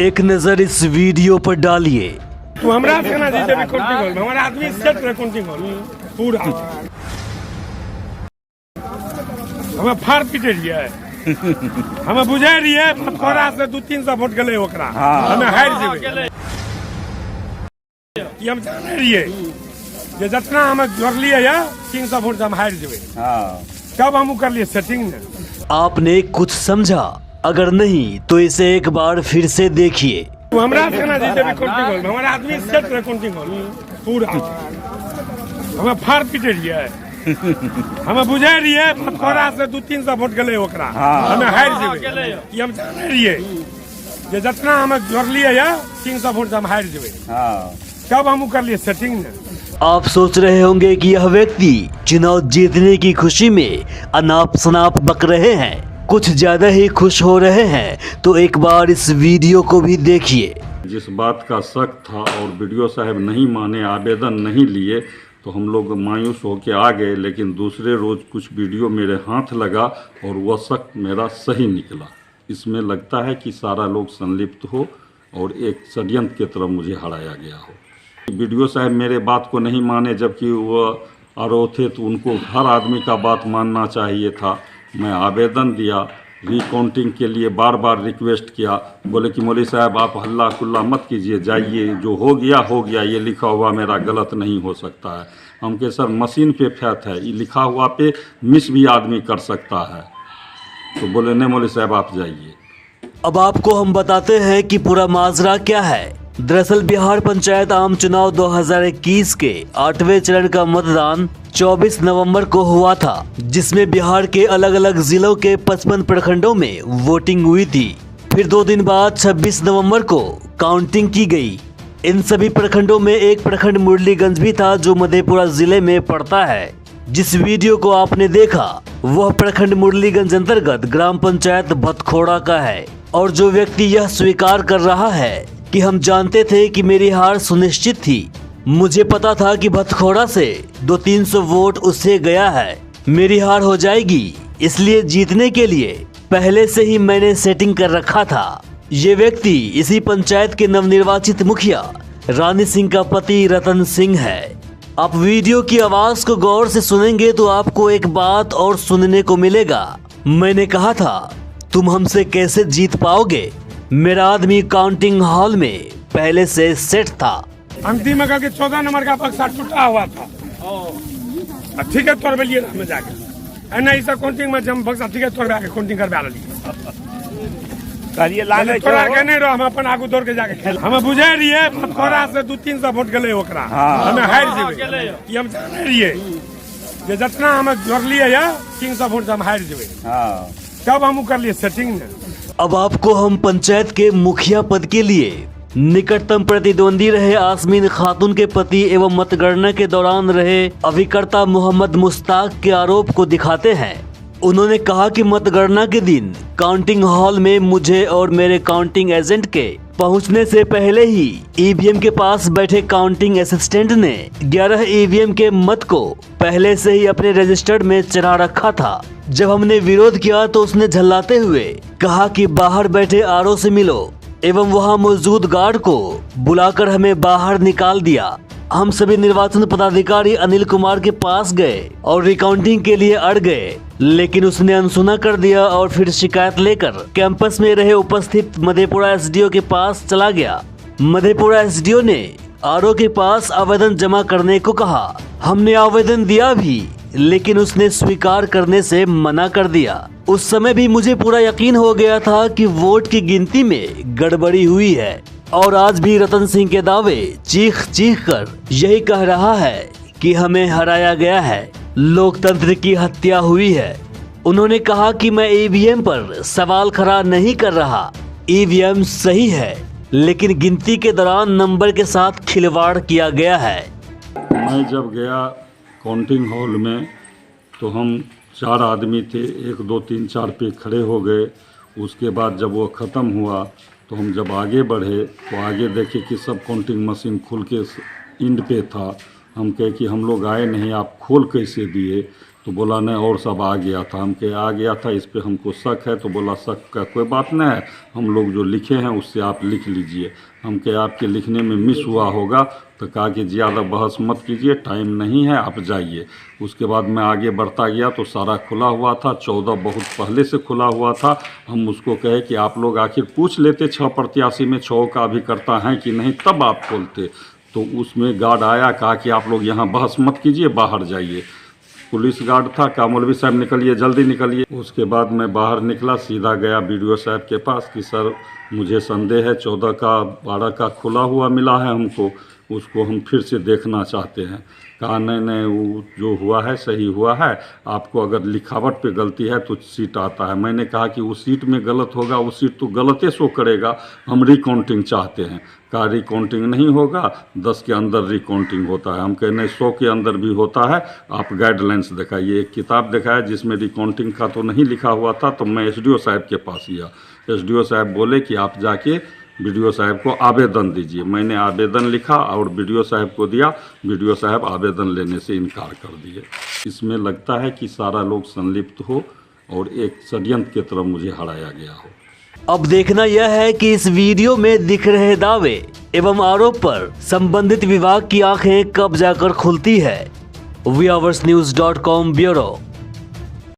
एक नजर इस वीडियो पर डालिए। तू हमरा से ना जीते भी काउंटिंग हॉल में हमारा आदमी सेट रहे काउंटिंग हॉल पूरा हमें फाड़ पीटे रहिए हमें बुझे रहिए थोड़ा से 200-300 वोट गले ओकरा हमें हार जेबे कि हम जाने रहिए जे जितना हमें जोड़लिए या 300 वोट हम हार जेबे कब हम कर लिए सेटिंग ने। आपने कुछ समझा? अगर नहीं तो इसे एक बार फिर से देखिए। तू हमरा से ना जीते भी काउंटिंग हॉल में हमारा आदमी सेट रहे काउंटिंग हॉल पूरा हमें फाड़ पीटे रहिए हमें बुझे रहिए थोड़ा से 200-300 वोट गले ओकरा हमें हार जेबे कि हम जाने रहिए जे जितना हमें जोड़लिए या 300 वोट हम हार जेबे कब हम कर लिए सेटिंग ने। आप सोच रहे होंगे कि यह व्यक्ति चुनाव जीतने की खुशी में अनाप शनाप बक रहे हैं, कुछ ज्यादा ही खुश हो रहे हैं, तो एक बार इस वीडियो को भी देखिए। जिस बात का शक था और वीडियो साहब नहीं माने, आवेदन नहीं लिए, तो हम लोग मायूस होकर आ गए। लेकिन दूसरे रोज कुछ वीडियो मेरे हाथ लगा और वह शक मेरा सही निकला। इसमें लगता है कि सारा लोग संलिप्त हो और एक षड्यंत्र की तरफ मुझे हराया गया हो। वीडियो साहब मेरे बात को नहीं माने, जबकि वह आरोप थे तो उनको हर आदमी का बात मानना चाहिए था। मैं आवेदन दिया, रिकाउंटिंग के लिए बार बार रिक्वेस्ट किया। बोले कि मौलवी साहब आप हल्ला कुल्ला मत कीजिए, जाइए, जो हो गया, ये लिखा हुआ मेरा गलत नहीं हो सकता है। हम कहे सर मशीन पे फैत है, ये लिखा हुआ पे मिस भी आदमी कर सकता है। तो बोले नहीं मौलवी साहब आप जाइए। अब आपको हम बताते हैं कि पूरा माजरा क्या है। दरअसल बिहार पंचायत आम चुनाव 2021 के 8वें चरण का मतदान 24 नवंबर को हुआ था, जिसमें बिहार के अलग अलग जिलों के 55 प्रखंडों में वोटिंग हुई थी। फिर 2 दिन बाद 26 नवंबर को काउंटिंग की गई। इन सभी प्रखंडों में एक प्रखंड मुरलीगंज भी था, जो मधेपुरा जिले में पड़ता है। जिस वीडियो को आपने देखा वह प्रखंड मुरलीगंज अंतर्गत ग्राम पंचायत भतखोड़ा का है। और जो व्यक्ति यह स्वीकार कर रहा है कि हम जानते थे कि मेरी हार सुनिश्चित थी, मुझे पता था कि भतखोड़ा से 200-300 वोट उससे गया है, मेरी हार हो जाएगी, इसलिए जीतने के लिए पहले से ही मैंने सेटिंग कर रखा था। ये व्यक्ति इसी पंचायत के नवनिर्वाचित मुखिया रानी सिंह का पति रतन सिंह है। आप वीडियो की आवाज को गौर से सुनेंगे तो आपको एक बात और सुनने को मिलेगा। मैंने कहा था तुम हमसे कैसे जीत पाओगे, मेरा आदमी काउंटिंग हॉल में पहले से सेट था। अंतिम में करके 14 नंबर का बक्सा टूटा हुआ था। ठीक है तोड़ लिए हमें जाके नहीं सब काउंटिंग में जब बक्सा ठीक है तोड़ के काउंटिंग करवा नहीं रहो। हम अपन आगू दौड़ के जाके खेल हमें बुझे रहिए थोड़ा से 200-300 वोट गले ओकरा हमें हार जेबे कि हम जाने रहिए जे जितना हमें जोड़लिए या 300 वोट हम हार जेबे कब हम कर लिए सेटिंग ने। अब आपको हम पंचायत के मुखिया पद के लिए निकटतम प्रतिद्वंदी रहे आसमीन खातून के पति एवं मतगणना के दौरान रहे अभिकर्ता मोहम्मद मुश्ताक के आरोप को दिखाते हैं। उन्होंने कहा कि मतगणना के दिन काउंटिंग हॉल में मुझे और मेरे काउंटिंग एजेंट के पहुंचने से पहले ही ईवीएम के पास बैठे काउंटिंग असिस्टेंट ने 11 ईवीएम के मत को पहले से ही अपने रजिस्टर्ड में चढ़ा रखा था। जब हमने विरोध किया तो उसने झल्लाते हुए कहा कि बाहर बैठे आरओ से मिलो एवं वहां मौजूद गार्ड को बुलाकर हमें बाहर निकाल दिया। हम सभी निर्वाचन पदाधिकारी अनिल कुमार के पास गए और रिकाउंटिंग के लिए अड़ गए, लेकिन उसने अनसुना कर दिया और फिर शिकायत लेकर कैंपस में रहे उपस्थित मधेपुरा एसडीओ के पास चला गया। मधेपुरा एसडीओ ने आरओ के पास आवेदन जमा करने को कहा। हमने आवेदन दिया भी, लेकिन उसने स्वीकार करने से मना कर दिया। उस समय भी मुझे पूरा यकीन हो गया था कि वोट की गिनती में गड़बड़ी हुई है। और आज भी रतन सिंह के दावे चीख चीख कर यही कह रहा है कि हमें हराया गया है, लोकतंत्र की हत्या हुई है। उन्होंने कहा कि मैं ईवीएम पर सवाल खड़ा नहीं कर रहा, ईवीएम सही है, लेकिन गिनती के दौरान नंबर के साथ खिलवाड़ किया गया है। मैं जब गया काउंटिंग हॉल में तो हम 4 आदमी थे, 1 2 3 4 पे खड़े हो गए। उसके बाद जब वो ख़त्म हुआ तो हम जब आगे बढ़े तो आगे देखे कि सब काउंटिंग मशीन खुल के इंड पे था। हम कहे कि हम लोग आए नहीं, आप खोल कैसे दिए? तो बोला नहीं और सब आ गया था। हम के आ गया था, इस पे हमको शक है। तो बोला शक का कोई बात नहीं है, हम लोग जो लिखे हैं उससे आप लिख लीजिए। हम के आपके लिखने में मिस हुआ होगा। तो कहा कि ज़्यादा बहस मत कीजिए, टाइम नहीं है, आप जाइए। उसके बाद मैं आगे बढ़ता गया तो सारा खुला हुआ था, 14 बहुत पहले से खुला हुआ था। हम उसको कहे कि आप लोग आखिर पूछ लेते 6 प्रत्याशी में 6 का अभिकर्ता हैं कि नहीं, तब आप खोलते। तो उसमें गार्ड आया, कहा कि आप लोग यहाँ बहस मत कीजिए, बाहर जाइए। पुलिस गार्ड था, कहा मौलवी साहब निकलिए, जल्दी निकलिए। उसके बाद मैं बाहर निकला, सीधा गया बीडीओ साहब के पास कि सर मुझे संदेह है, 14 का 12 का खुला हुआ मिला है हमको, उसको हम फिर से देखना चाहते हैं। कहा नहीं वो जो हुआ है सही हुआ है, आपको अगर लिखावट पे गलती है तो सीट आता है। मैंने कहा कि उस सीट में गलत होगा, वो सीट तो गलत ही शो करेगा, हम रिकाउंटिंग चाहते हैं। कहा रिकाउंटिंग नहीं होगा, 10 के अंदर रिकाउंटिंग होता है। हम कहे नहीं 100 के अंदर भी होता है, आप गाइडलाइंस दिखाइए। एक किताब दिखाया जिसमें रिकाउंटिंग का तो नहीं लिखा हुआ था। तो मैं एसडीओ साहब के पास गया, एसडीओ साहब बोले कि आप जाके बीडीओ साहब को आवेदन दीजिए। मैंने आवेदन लिखा और बीडीओ साहब को दिया। बीडीओ साहब आवेदन लेने से इनकार कर दिए। इसमें लगता है कि सारा लोग संलिप्त हो और एक षड्यंत्र की तरफ मुझे हराया गया हो। अब देखना यह है कि इस वीडियो में दिख रहे दावे एवं आरोप पर संबंधित विभाग की आंखें कब जाकर खुलती है। VIOURSNEWS.com bureau.